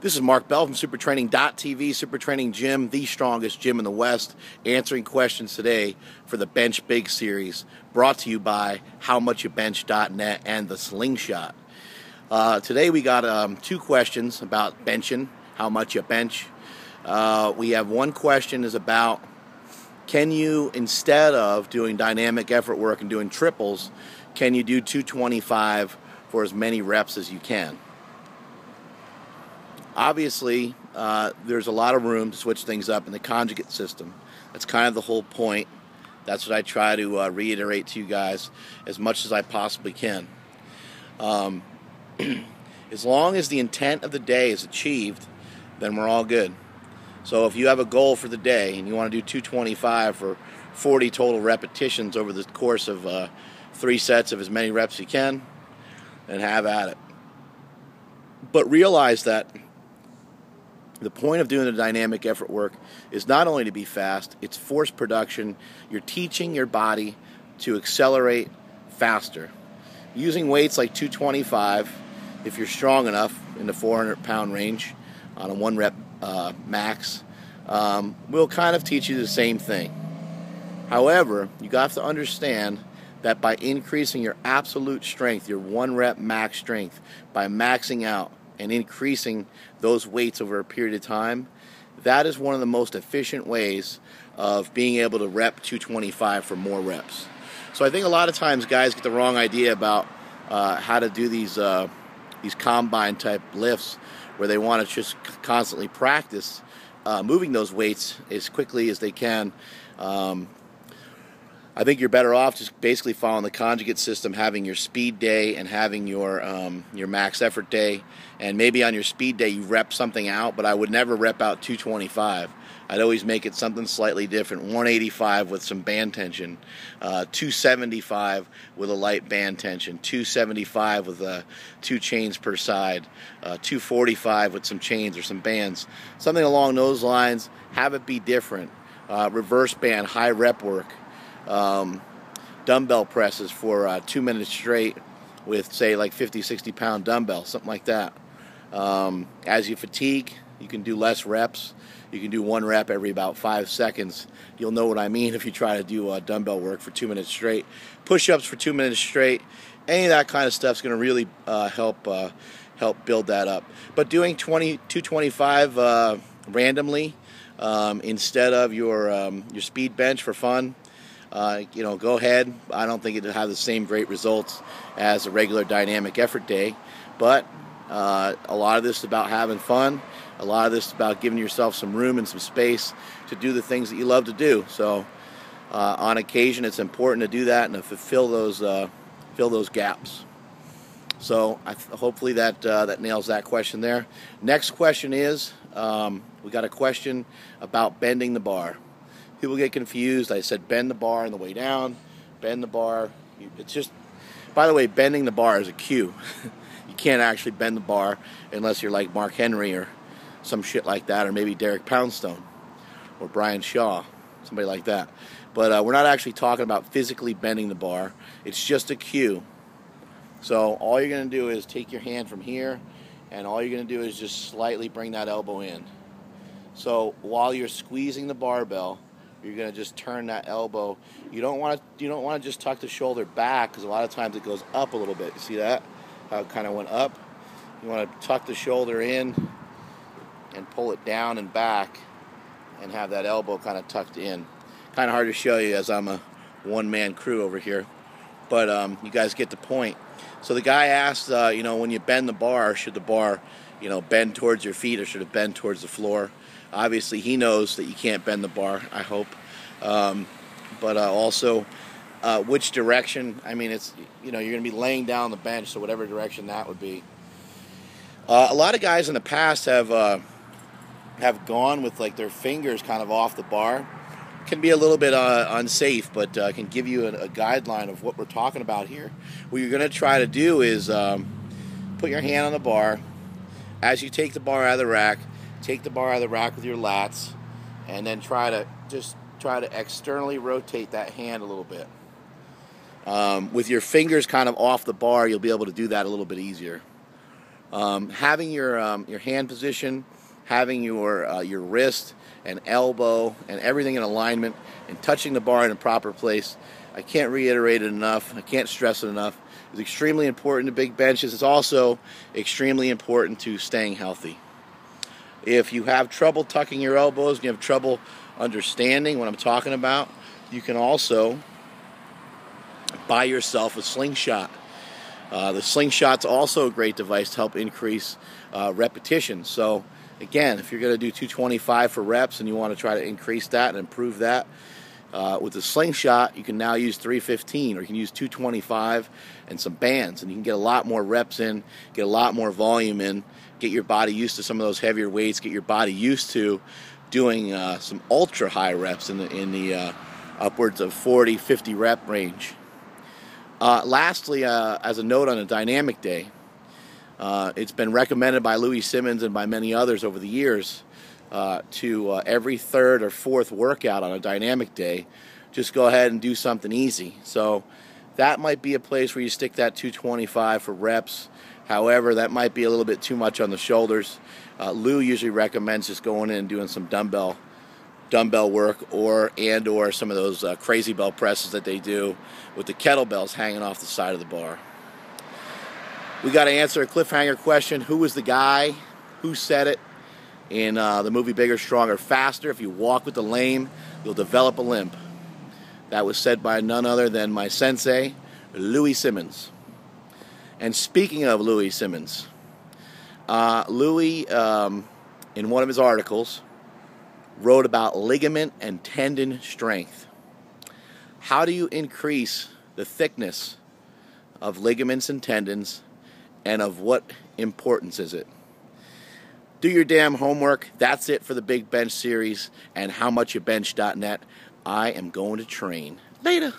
This is Mark Bell from SuperTraining.tv, Super Training Gym, the strongest gym in the West, answering questions today for the Bench Big series, brought to you by HowMuchYouBench.net and the Slingshot. Today we got two questions about benching, how much you bench. We have one question is about, can you, instead of doing dynamic effort work and doing triples, can you do 225 for as many reps as you can? Obviously, there's a lot of room to switch things up in the conjugate system. That's kind of the whole point. That's what I try to reiterate to you guys as much as I possibly can. As long as the intent of the day is achieved, then we're all good. So if you have a goal for the day and you want to do 225 for 40 total repetitions over the course of 3 sets of as many reps as you can, then have at it. But realize that the point of doing the dynamic effort work is not only to be fast, it's force production. You're teaching your body to accelerate faster. Using weights like 225, if you're strong enough in the 400-pound range on a 1-rep max, will kind of teach you the same thing. However, you got to understand that by increasing your absolute strength, your 1-rep max strength, by maxing out and increasing those weights over a period of time, that is one of the most efficient ways of being able to rep 225 for more reps. So I think a lot of times guys get the wrong idea about how to do these combine type lifts, where they want to just constantly practice moving those weights as quickly as they can. I think you're better off just basically following the conjugate system, having your speed day and having your max effort day. And maybe on your speed day you rep something out, but I would never rep out 225. I'd always make it something slightly different. 185 with some band tension, 275 with a light band tension, 275 with 2 chains per side, 245 with some chains or some bands. Something along those lines. Have it be different. Reverse band, high rep work. Dumbbell presses for 2 minutes straight with, say, like 50, 60-pound dumbbells, something like that. As you fatigue, you can do less reps. You can do 1 rep every about 5 seconds. You'll know what I mean if you try to do dumbbell work for 2 minutes straight. Push-ups for 2 minutes straight. Any of that kind of stuff is going to really help build that up. But doing 225 randomly instead of your speed bench for fun, go ahead. I don't think it'll have the same great results as a regular dynamic effort day, but a lot of this is about having fun. A lot of this is about giving yourself some room and some space to do the things that you love to do. So on occasion, it's important to do that and to fill those gaps. So hopefully that nails that question there. Next question is, we got a question about bending the bar. People get confused. I said bend the bar on the way down, bend the bar. It's just, by the way, bending the bar is a cue. You can't actually bend the bar unless you're like Mark Henry or some shit like that, or maybe Derek Poundstone or Brian Shaw, somebody like that. But we're not actually talking about physically bending the bar. It's just a cue. So all you're going to do is take your hand from here, and all you're going to do is just slightly bring that elbow in. So while you're squeezing the barbell, you're going to just turn that elbow. You don't want to just tuck the shoulder back, because a lot of times it goes up a little bit. You see that? How it kind of went up. You want to tuck the shoulder in and pull it down and back and have that elbow kind of tucked in. Kind of hard to show you as I'm a one-man crew over here, but you guys get the point. So the guy asked, when you bend the bar, should the bar, bend towards your feet or should it bend towards the floor? Obviously, he knows that you can't bend the bar, I hope. But also, which direction? I mean, it's, you're going to be laying down on the bench, so whatever direction that would be. A lot of guys in the past have gone with like their fingers kind of off the bar. Can be a little bit unsafe, but can give you a guideline of what we're talking about here. What you're going to try to do is put your hand on the bar. As you take the bar out of the rack, take the bar out of the rack with your lats, and then try to externally rotate that hand a little bit. With your fingers kind of off the bar, you'll be able to do that a little bit easier. Having your hand position, having your wrist and elbow and everything in alignment, and touching the bar in a proper place, I can't reiterate it enough. I can't stress it enough. It's extremely important to big benches. It's also extremely important to staying healthy. If you have trouble tucking your elbows, and you have trouble understanding what I'm talking about, you can also buy yourself a slingshot. The slingshot's also a great device to help increase repetition. So again, if you're going to do 225 for reps and you want to try to increase that and improve that, with the slingshot, you can now use 315, or you can use 225 and some bands, and you can get a lot more reps in, get a lot more volume in, get your body used to some of those heavier weights, get your body used to doing some ultra high reps in the upwards of 40, 50 rep range. Lastly, as a note on a dynamic day, it's been recommended by Louie Simmons and by many others over the years to every third or fourth workout on a dynamic day, just go ahead and do something easy. So that might be a place where you stick that 225 for reps. However, that might be a little bit too much on the shoulders. Lou usually recommends just going in and doing some dumbbell work, or some of those crazy bell presses that they do with the kettlebells hanging off the side of the bar. We got to answer a cliffhanger question. Who was the guy? Who said it? In the movie Bigger, Stronger, Faster, if you walk with the lame, you'll develop a limp. That was said by none other than my sensei, Louie Simmons. And speaking of Louie Simmons, Louie, in one of his articles, wrote about ligament and tendon strength. How do you increase the thickness of ligaments and tendons, and of what importance is it? Do your damn homework. That's it for the Big Bench series and HowMuchYouBench.net. I am going to train. Later.